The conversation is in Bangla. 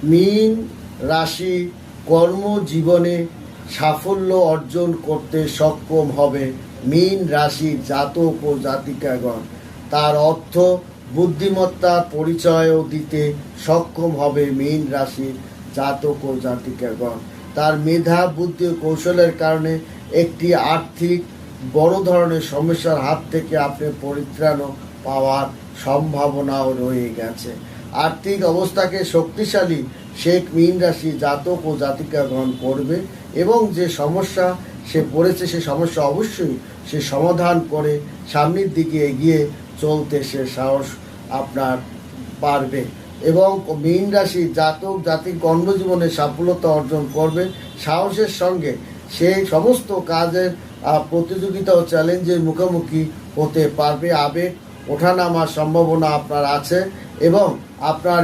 মীন রাশি কর্মজীবনে সাফল্য অর্জন করতে সক্ষম হবে মীন রাশির জাতক ও জাতিকাগণ। তার অর্থ বুদ্ধিমত্তার পরিচয়ও দিতে সক্ষম হবে মীন রাশির জাতক ও জাতিকাগণ। তার মেধা, বুদ্ধি ও কৌশলের কারণে একটি আর্থিক বড় ধরনের সমস্যার হাত থেকে আপনি পরিত্রাণ পাওয়ার সম্ভাবনাও রয়ে গেছে। আর্থিক অবস্থাকে শক্তিশালী শেখ মীন রাশি জাতক ও জাতিকাগণ করবে এবং যে সমস্যা সে পড়েছে সে সমস্যা অবশ্যই সে সমাধান করে সামনের দিকে এগিয়ে চলতে সে সাহস আপনার পারবে এবং মীন রাশি জাতক জাতিক কর্মজীবনে সাফল্যতা অর্জন করবে। সাহসের সঙ্গে সেই সমস্ত কাজের প্রতিযোগিতা ও চ্যালেঞ্জের মুখোমুখি হতে পারবে। আবেগ ওঠানামার সম্ভাবনা আপনার আছে এবং আপনার